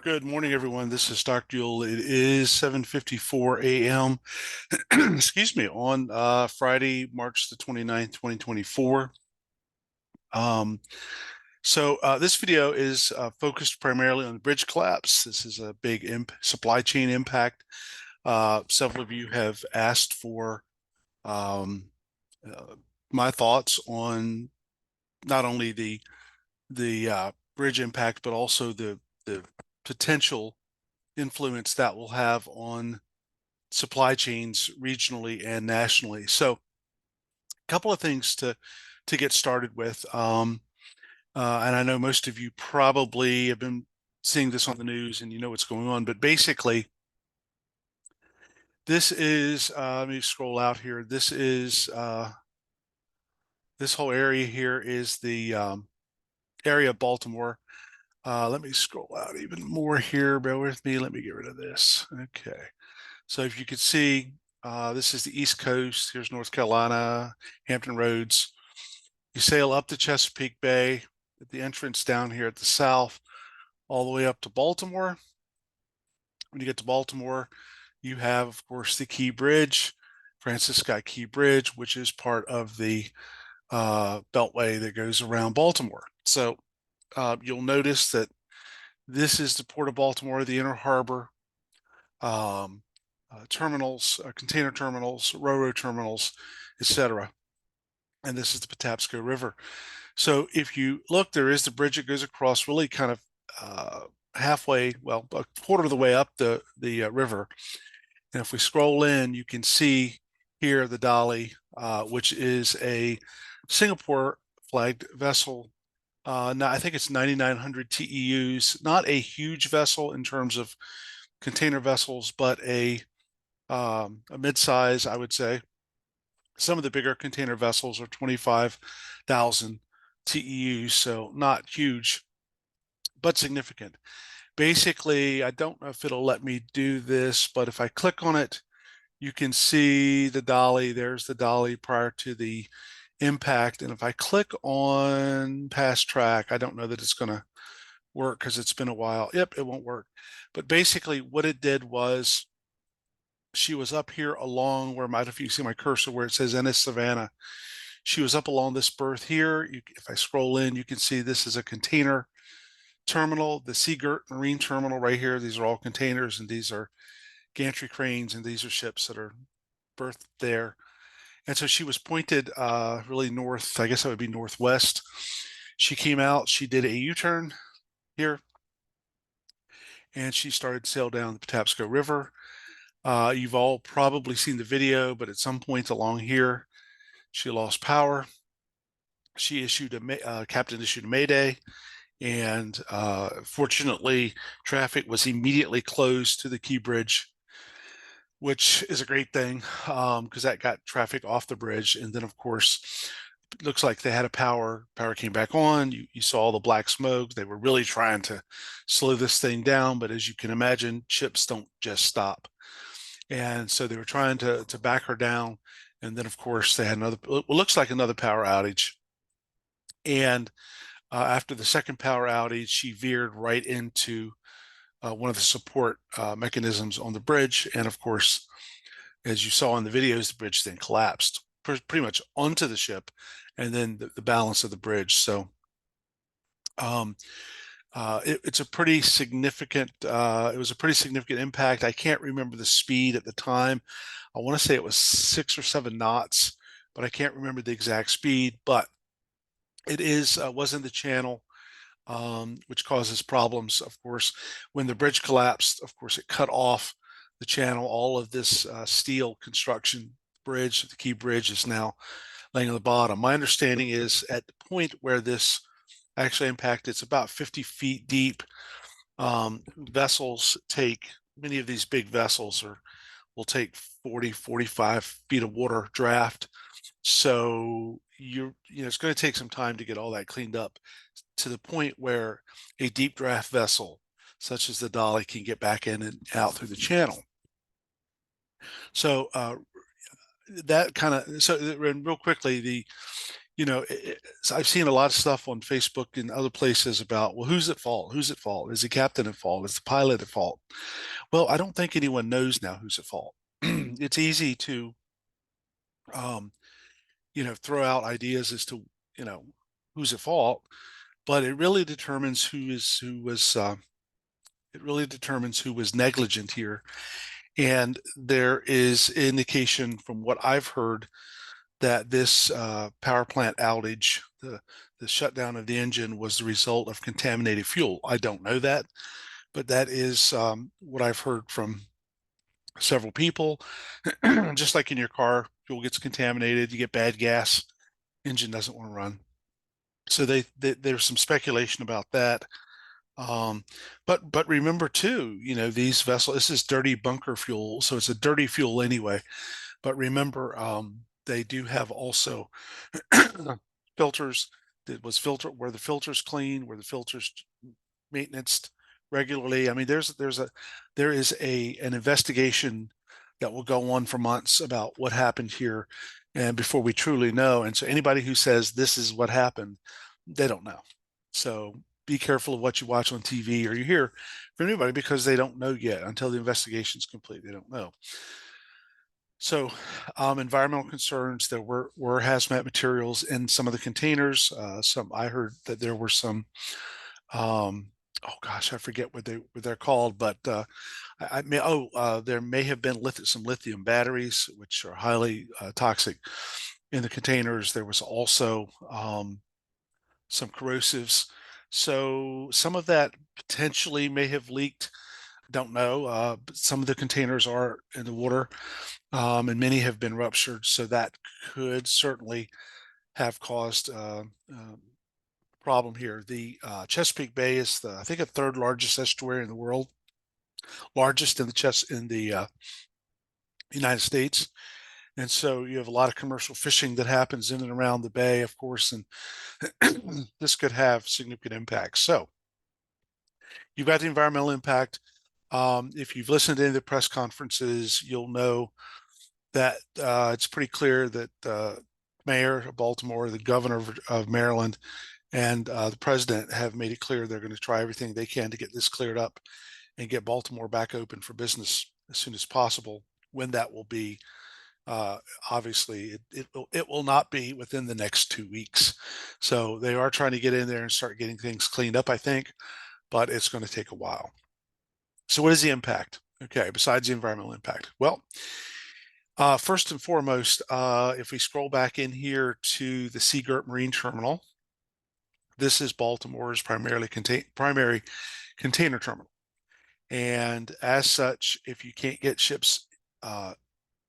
Good morning, everyone. This is Dr. Yule. It is 7:54 a.m. Excuse me, on Friday, March the 29th, 2024. This video is focused primarily on the bridge collapse. This is a big supply chain impact. Several of you have asked for um, my thoughts on not only the bridge impact, but also the potential influence that will have on supply chains regionally and nationally. So, a couple of things to get started with, and I know most of you probably have been seeing this on the news and you know what's going on. But basically, this is let me scroll out here. This whole area here is the area of Baltimore. Let me scroll out even more here. Bear with me. Let me get rid of this. Okay. So if you could see, this is the East Coast. Here's North Carolina, Hampton Roads. You sail up to Chesapeake Bay at the entrance down here at the south, all the way up to Baltimore. When you get to Baltimore, you have, of course, the Key Bridge, Francis Scott Key Bridge, which is part of the beltway that goes around Baltimore. So you'll notice that this is the Port of Baltimore, the Inner Harbor, terminals, container terminals, railroad terminals, etc. And this is the Patapsco River. So if you look, there is the bridge that goes across, really kind of halfway, well, a quarter of the way up the river. And if we scroll in, you can see here the Dolly, which is a Singapore flagged vessel. Now I think it's 9,900 TEUs, not a huge vessel in terms of container vessels, but a mid-size, I would say. Some of the bigger container vessels are 25,000 TEUs, so not huge, but significant. Basically, I don't know if it'll let me do this, but if I click on it, you can see the dolly. There's the dolly prior to the impact. And if I click on Fast Track, I don't know that it's going to work because it's been a while. Yep, it won't work. But basically what it did was she was up here along where, if you see my cursor where it says Ennis Savannah, she was up along this berth here. If I scroll in, you can see this is a container terminal, the Seagirt Marine Terminal right here. These are all containers, and these are gantry cranes, and these are ships that are berthed there. And so she was pointed really north, I guess that would be northwest. She came out, she did a U-turn here, and she started to sail down the Patapsco River. You've all probably seen the video, but at some point along here, she lost power. She issued captain issued a mayday, and fortunately, traffic was immediately closed to the Key Bridge, which is a great thing because that got traffic off the bridge. And then, of course, it looks like they had a power came back on. You saw all the black smoke. They were really trying to slow this thing down, but as you can imagine, ships don't just stop. And so they were trying to back her down. And then, of course, they had another, what looks like another power outage. And after the second power outage, she veered right into one of the support mechanisms on the bridge. And of course, as you saw in the videos, the bridge then collapsed pretty much onto the ship and then the balance of the bridge. So it's a pretty significant, it was a pretty significant impact. I can't remember the speed at the time. I want to say it was 6 or 7 knots, but I can't remember the exact speed. But it was in the channel, which causes problems. Of course, when the bridge collapsed, of course, it cut off the channel. All of this steel construction bridge, the Key Bridge, is now laying on the bottom. My understanding is at the point where this actually impacted, it's about 50 feet deep. Vessels take, many of these big vessels will take 40, 45 feet of water draft. So it's going to take some time to get all that cleaned up to the point where a deep draft vessel, such as the Dolly, can get back in and out through the channel. So that kind of, so real quickly, I've seen a lot of stuff on Facebook and other places about, well, who's at fault? Who's at fault? Is the captain at fault? Is the pilot at fault? Well, I don't think anyone knows now who's at fault. It's easy to, um, throw out ideas as to, you know, who's at fault, but it really determines who was negligent here. And there is indication from what I've heard that this power plant outage, the shutdown of the engine, was the result of contaminated fuel. I don't know that, but that is what I've heard from several people. Just like in your car, fuel gets contaminated, you get bad gas, engine doesn't want to run. So there's some speculation about that. Um, but remember too, these vessels, this is dirty bunker fuel, so it's a dirty fuel anyway. But remember, they do have also filters that was filtered where the filters clean, where the filters maintenance regularly. I mean, there is an investigation that will go on for months about what happened here, and before we truly know. And so anybody who says this is what happened, they don't know. So be careful of what you watch on TV or you hear from anybody, because they don't know yet until the investigation is complete. They don't know. So, environmental concerns. There were hazmat materials in some of the containers. Some I heard that there were some. Um, oh gosh, I forget what they're called, but there may have been some lithium batteries, which are highly toxic in the containers. There was also some corrosives. So some of that potentially may have leaked. Don't know. But some of the containers are in the water, and many have been ruptured. So that could certainly have caused problem here. The Chesapeake Bay is I think, a third largest estuary in the world, largest in the United States. And so you have a lot of commercial fishing that happens in and around the bay, of course, and this could have significant impacts. So you've got the environmental impact. If you've listened to any of the press conferences, you'll know that it's pretty clear that mayor of Baltimore, the governor of Maryland, and the president have made it clear they're going to try everything they can to get this cleared up and get Baltimore back open for business as soon as possible. When that will be, obviously, it will not be within the next 2 weeks. So they are trying to get in there and start getting things cleaned up, I think, but it's going to take a while. So what is the impact? Okay, besides the environmental impact? Well, first and foremost, if we scroll back in here to the Seagirt Marine Terminal, this is Baltimore's primary container terminal. And as such, if you can't get ships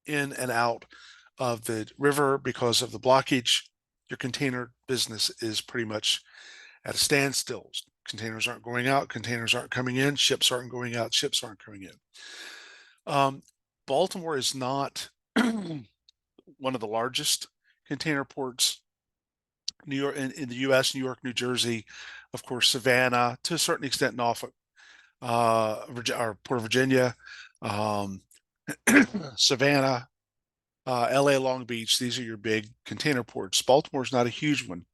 in and out of the river because of the blockage, your container business is pretty much at a standstill. Containers aren't going out, containers aren't coming in, ships aren't going out, ships aren't coming in. Baltimore is not one of the largest container ports. New York in the U.S., New York, New Jersey, of course, Savannah, to a certain extent, Norfolk, or Port of Virginia, um, Savannah, LA, Long Beach. These are your big container ports. Baltimore is not a huge one,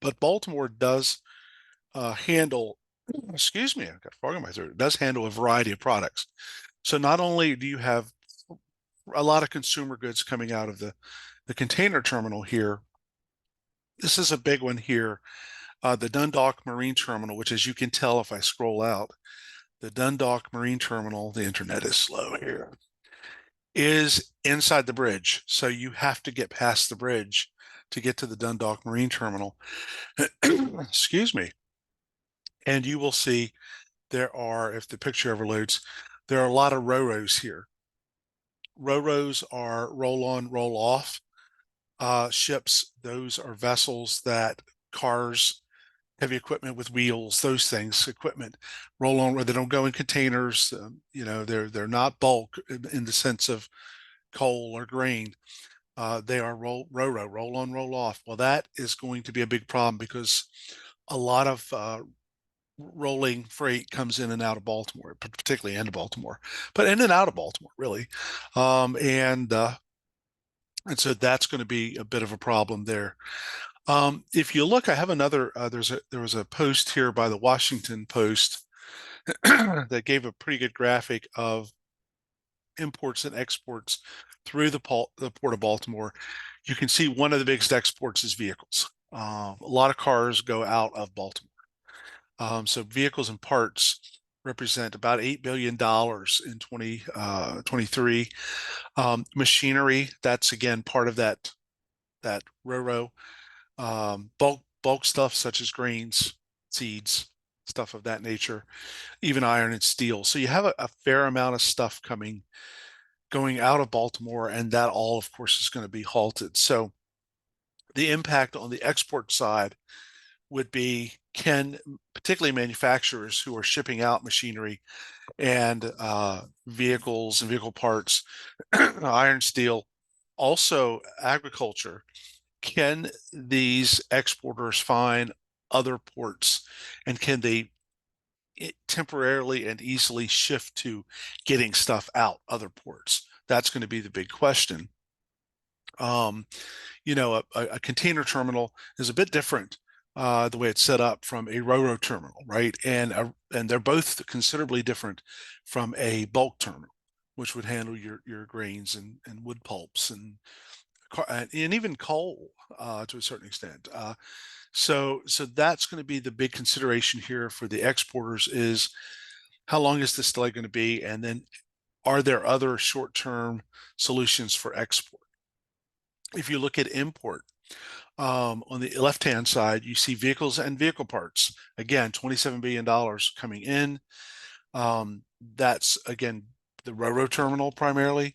but Baltimore does handle, excuse me, I've got fog in my throat. It does handle a variety of products. So not only do you have a lot of consumer goods coming out of the container terminal here, this is a big one here. The Dundalk Marine Terminal, which, as you can tell if I scroll out, the Dundalk Marine Terminal, the internet is slow here, is inside the bridge. So you have to get past the bridge to get to the Dundalk Marine Terminal. Excuse me. And you will see there are, if the picture ever loads, there are a lot of ro-ros here. Ro-ros are roll on, roll off ships. Those are vessels that cars, heavy equipment with wheels, those things, equipment roll on, where they don't go in containers. They're not bulk in the sense of coal or grain. They are ro-ro, roll on, roll off. Well, that is going to be a big problem because a lot of rolling freight comes in and out of Baltimore, particularly into Baltimore, but in and out of Baltimore, really. And And so that's going to be a bit of a problem there. If you look, I have another, there was a post here by the Washington Post that gave a pretty good graphic of imports and exports through the port of Baltimore. You can see one of the biggest exports is vehicles. A lot of cars go out of Baltimore. So vehicles and parts represent about $8 billion in 2023. Machinery, that's again part of that RoRo. Bulk stuff such as grains, seeds, stuff of that nature, even iron and steel. So you have a fair amount of stuff going out of Baltimore, and that all, of course, is going to be halted. So the impact on the export side would be, can particularly manufacturers who are shipping out machinery and vehicles and vehicle parts, iron, steel, also agriculture, can these exporters find other ports, and can they temporarily and easily shift to getting stuff out other ports? That's going to be the big question. Um, a container terminal is a bit different, the way it's set up from a RoRo terminal, right? And they're both considerably different from a bulk terminal, which would handle your grains and wood pulps and even coal, to a certain extent. So that's going to be the big consideration here for the exporters: is how long is this delay going to be, and then are there other short-term solutions for export? If you look at import, on the left-hand side, you see vehicles and vehicle parts. Again, $27 billion coming in. That's, again, the RoRo terminal primarily,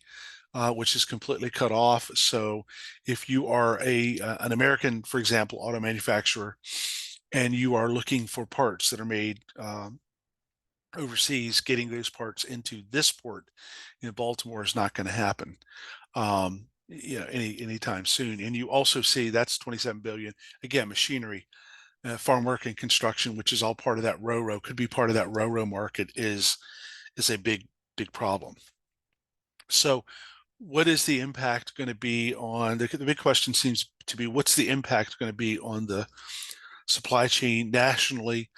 which is completely cut off. So if you are an American, for example, auto manufacturer, and you are looking for parts that are made overseas, getting those parts into this port in Baltimore is not going to happen anytime soon. And you also see that's 27 billion. Again, machinery, farm work and construction, which is all part of that RoRo, could be part of that RoRo market, is a big problem. So what is the impact going to be on the big question seems to be, what's the impact going to be on the supply chain nationally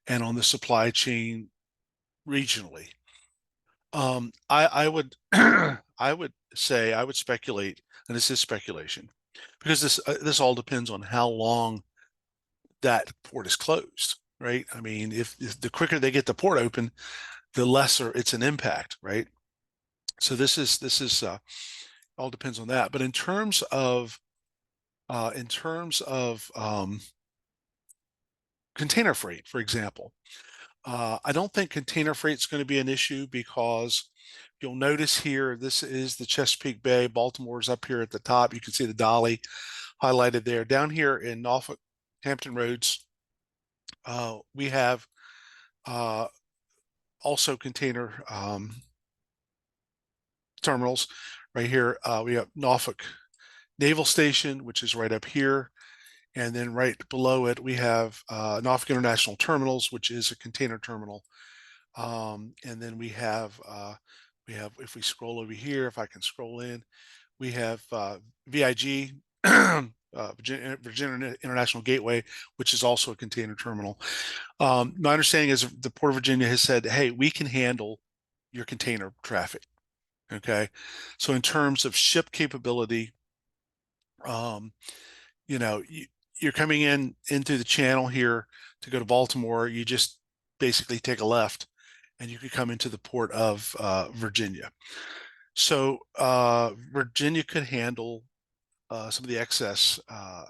and on the supply chain regionally? I would I would say, I would speculate, and this is speculation, because this all depends on how long that port is closed, right? I mean, if the quicker they get the port open, the lesser it's an impact, right? So this is all depends on that. But in terms of container freight, for example, I don't think container freight is going to be an issue, because you'll notice here, this is the Chesapeake Bay. Baltimore's up here at the top. You can see the Dolly highlighted there. Down here in Norfolk, Hampton Roads, we have also container terminals right here. We have Norfolk Naval Station, which is right up here. And then right below it, we have Norfolk International Terminals, which is a container terminal. And then we have, if we scroll over here, if I can scroll in, we have VIG, Virginia International Gateway, which is also a container terminal. My understanding is the Port of Virginia has said, hey, we can handle your container traffic. Okay. So in terms of ship capability, um, you're coming into the channel here to go to Baltimore. You just basically take a left and you could come into the port of Virginia. So Virginia could handle some of the excess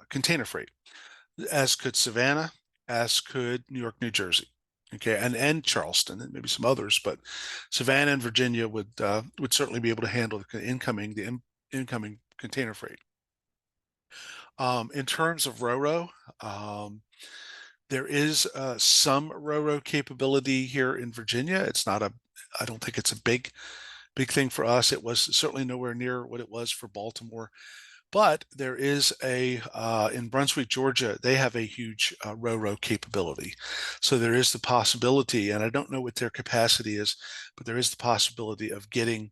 container freight, as could Savannah, as could New York, New Jersey, okay, and Charleston, and maybe some others. But Savannah and Virginia would certainly be able to handle the incoming container freight. In terms of RoRo, there is some RoRo capability here in Virginia. It's not I don't think it's a big thing for us. It was certainly nowhere near what it was for Baltimore. But there is in Brunswick, Georgia, they have a huge RoRo capability. So there is the possibility, and I don't know what their capacity is, but there is the possibility of getting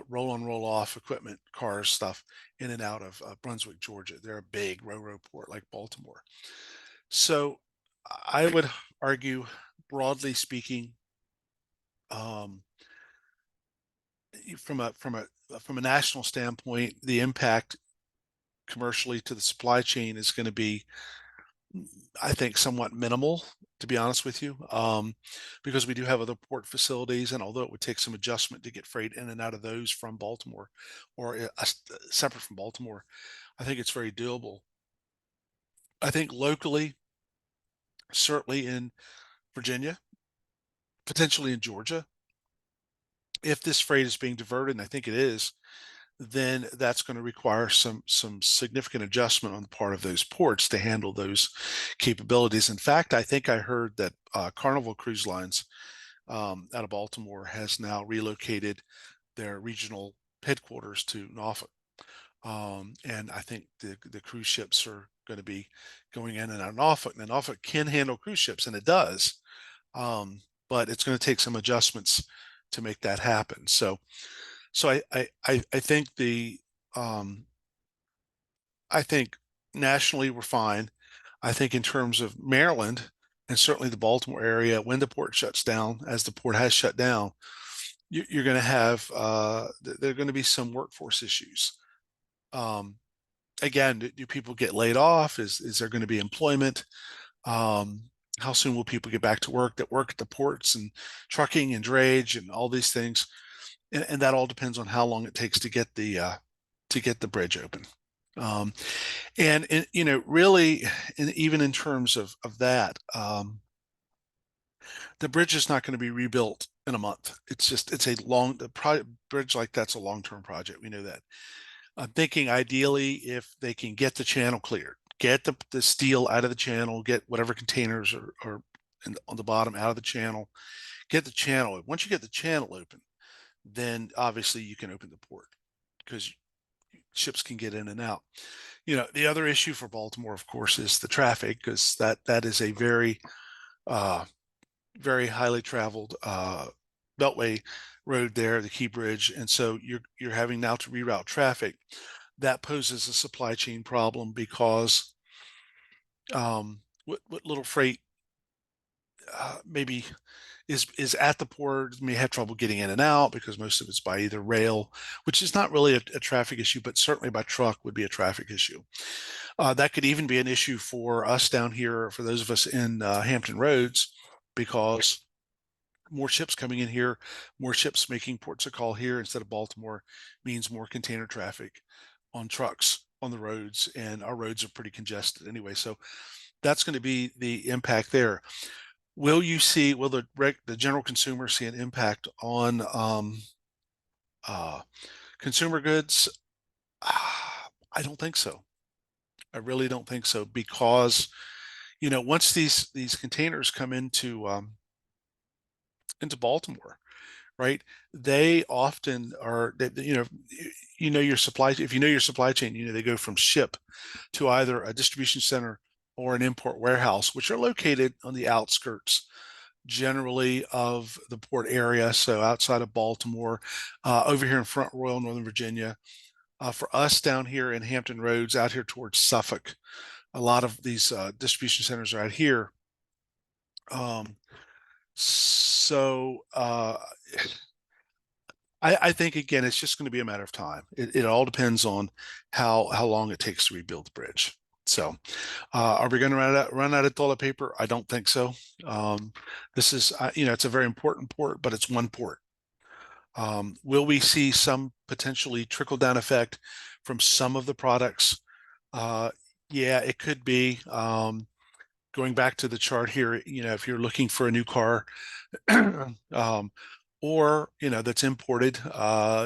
roll on, roll off equipment, cars, stuff in and out of Brunswick, Georgia. They're a big ro port like Baltimore. So I would argue, broadly speaking, um, from a national standpoint, the impact commercially to the supply chain is going to be, I think, somewhat minimal, to be honest with you, because we do have other port facilities, and although it would take some adjustment to get freight in and out of those from Baltimore, or separate from Baltimore, I think it's very doable. I think locally, certainly in Virginia, potentially in Georgia, if this freight is being diverted, and I think it is, then that's going to require some significant adjustment on the part of those ports to handle those capabilities. In fact, I think I heard that Carnival Cruise Lines out of Baltimore has now relocated their regional headquarters to Norfolk. And I think the cruise ships are going to be going in and out of Norfolk. And Norfolk can handle cruise ships, and it does. But it's going to take some adjustments to make that happen. So I think um, I think nationally we're fine. I think in terms of Maryland and certainly the Baltimore area, when the port shuts down, as the port has shut down, you're going to have there are going to be some workforce issues. Um, Again, do people get laid off? Is there going to be employment? Um, how soon will people get back to work that work at the ports and trucking and drayage and all these things? And that all depends on how long it takes to get the bridge open. Um, really, even in terms of that, the bridge is not going to be rebuilt in a month. It's a bridge like that's a long-term project. We know that. I'm thinking ideally if they can get the channel cleared, get the steel out of the channel, get whatever containers are on the bottom out of the channel, get the channel. Once you get the channel open, then obviously you can open the port because ships can get in and out. The other issue for Baltimore, of course, is the traffic because that is a uh, very highly traveled beltway road there, the Key Bridge, and so you're having now to reroute traffic. That poses a supply chain problem because what little freight maybe is at the port may have trouble getting in and out because most of it's by either rail, which is not really a traffic issue, but certainly by truck would be a traffic issue. That could even be an issue for us down here, for those of us in Hampton Roads, because more ships coming in here, more ships making ports of call here instead of Baltimore means more container traffic on trucks on the roads, and our roads are pretty congested anyway. So that's going to be the impact there. Will the general consumer see an impact on uh, consumer goods? I don't think so. I really don't think so because once these containers come into Baltimore, right? They often are that your supply. If you know your supply chain, they go from ship to either a distribution center or an import warehouse, which are located on the outskirts generally of the port area. So outside of Baltimore, over here in Front Royal, Northern Virginia. For us down here in Hampton Roads, out here towards Suffolk, a lot of these distribution centers are out here. Um, so I think again, it's just going to be a matter of time. It all depends on how long it takes to rebuild the bridge. So, are we going to run out of toilet paper? I don't think so. This is, it's a very important port, but it's one port. Will we see some potentially trickle down effect from some of the products? Uh, yeah, it could be. Going back to the chart here, if you're looking for a new car, um, or that's imported,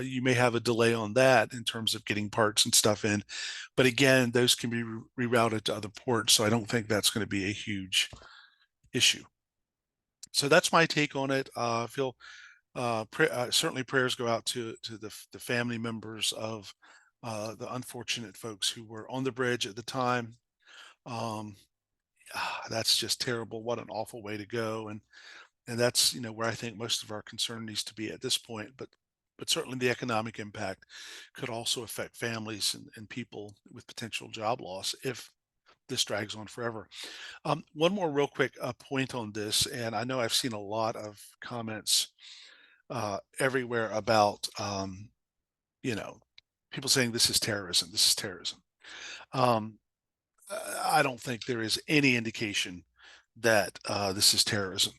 you may have a delay on that in terms of getting parts and stuff in. But again, those can be rerouted to other ports, so I don't think that's going to be a huge issue. So that's my take on it. I feel certainly prayers go out to the family members of the unfortunate folks who were on the bridge at the time. Um, that's just terrible. What an awful way to go. And that's where I think most of our concern needs to be at this point. But but certainly the economic impact could also affect families and people with potential job loss if this drags on forever. One more real quick point on this, and I know I've seen a lot of comments everywhere about you know people saying this is terrorism. This is terrorism. Um, I don't think there is any indication that this is terrorism.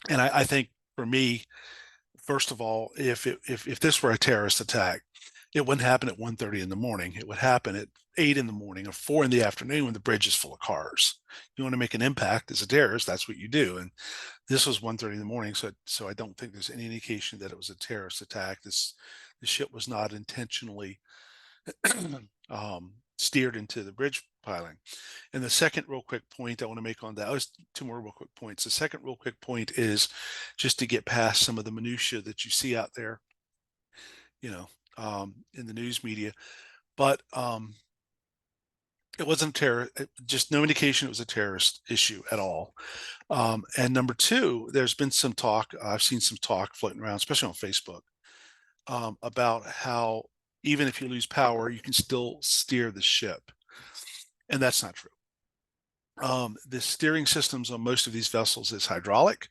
And I think for me, first of all, if this were a terrorist attack, it wouldn't happen at 1:30 in the morning. It would happen at 8 in the morning or 4 in the afternoon when the bridge is full of cars. You want to make an impact as a terrorist, that's what you do. And this was 1:30 in the morning, so I don't think there's any indication that it was a terrorist attack. The ship was not intentionally steered into the bridge piling. And the second real quick point I want to make on that, was two more real quick points. The second real quick point is just to get past some of the minutia that you see out there, you know, in the news media. But it wasn't terror, just no indication it was a terrorist issue at all. And number two, there's been some talk, I've seen some talk floating around, especially on Facebook, about how even if you lose power, you can still steer the ship. And that's not true. The steering systems on most of these vessels is hydraulic.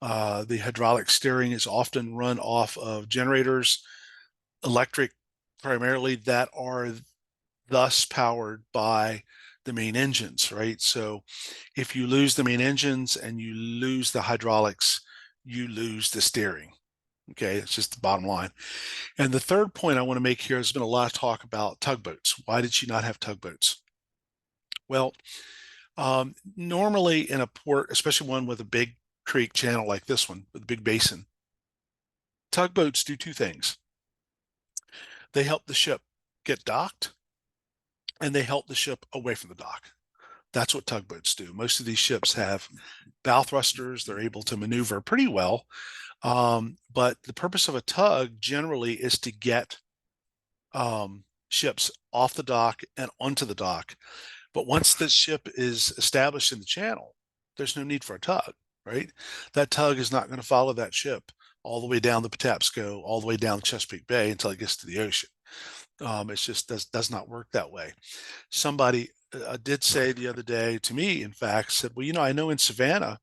The hydraulic steering is often run off of generators, electric primarily, that are thus powered by the main engines, right? So if you lose the main engines and you lose the hydraulics, you lose the steering. Okay, it's just the bottom line. And the third point I want to make here, has been a lot of talk about tugboats. Why did she not have tugboats? Well, normally in a port, especially one with a big creek channel like this one, with a big basin, tugboats do two things. They help the ship get docked, and they help the ship away from the dock. That's what tugboats do. Most of these ships have bow thrusters. They're able to maneuver pretty well. But the purpose of a tug generally is to get ships off the dock and onto the dock. But once the ship is established in the channel, there's no need for a tug, right? That tug is not going to follow that ship all the way down the Patapsco, all the way down Chesapeake Bay until it gets to the ocean. It's just does not work that way. Somebody did say the other day to me, in fact, said, "Well, I know in Savannah,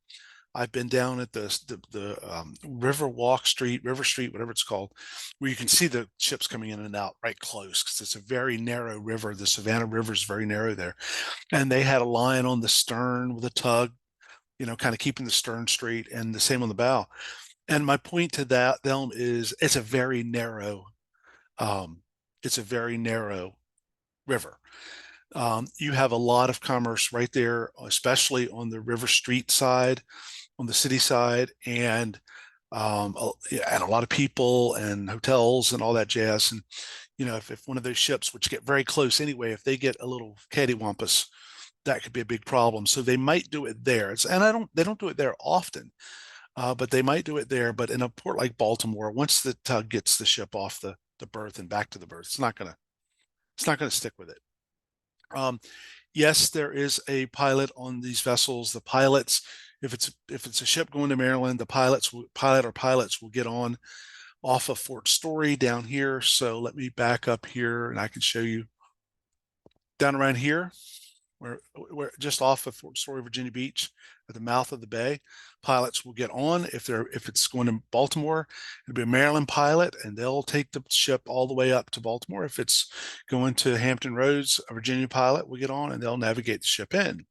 I've been down at the River Street, whatever it's called, where you can see the ships coming in and out right close because it's a very narrow river. The Savannah River is very narrow there, and they had a line on the stern with a tug, kind of keeping the stern straight, and the same on the bow. And my point to them is, um, it's a very narrow river. You have a lot of commerce right there, especially on the River Street side, on the city side, and a lot of people and hotels and all that jazz. And if one of those ships, which get very close anyway, if they get a little cattywampus, that could be a big problem. So they might do it there. They don't do it there often, but they might do it there. But in a port like Baltimore, once the tug gets the ship off the berth and back to the berth, it's not gonna stick with it. Yes, there is a pilot on these vessels. The pilots, if it's a ship going to Maryland, the pilots will get on off of Fort Story down here. So let me back up here, and I can show you down around here, where just off of Fort Story, Virginia Beach, at the mouth of the bay. Pilots will get on. If it's going to Baltimore, it'll be a Maryland pilot, and they'll take the ship all the way up to Baltimore. If it's going to Hampton Roads, a Virginia pilot will get on, and they'll navigate the ship in.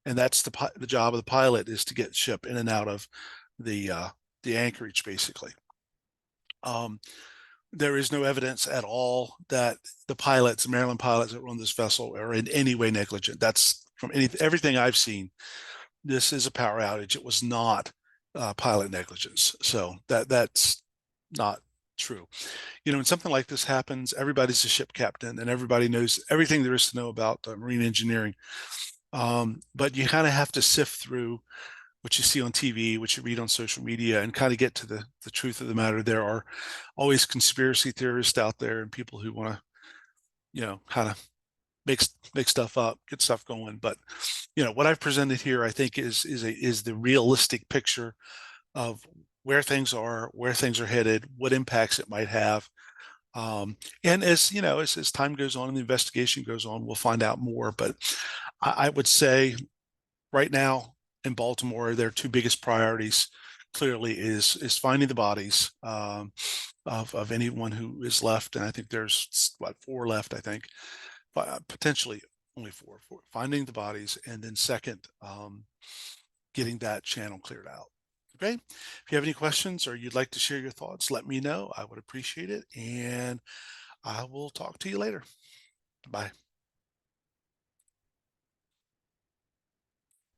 And that's the job of the pilot, is to get ship in and out of the anchorage, basically. There is no evidence at all that the Maryland pilots that run this vessel, are in any way negligent. That's from everything I've seen. This is a power outage. It was not pilot negligence. So that's not true. When something like this happens, everybody's a ship captain and everybody knows everything there is to know about marine engineering. But you kind of have to sift through what you see on TV, what you read on social media, and kind of get to the truth of the matter. There are always conspiracy theorists out there and people who want to, kind of make stuff up, get stuff going. But what I've presented here, I think, is the realistic picture of where things are, where things are headed, what impacts it might have. And as you know, as time goes on and the investigation goes on, we'll find out more. But I would say right now in Baltimore, their two biggest priorities clearly is finding the bodies of anyone who is left, and I think there's what, four left, I think, potentially only four. Finding the bodies, and then second, getting that channel cleared out. Okay. If you have any questions or you'd like to share your thoughts, let me know. I would appreciate it, and I will talk to you later. Bye.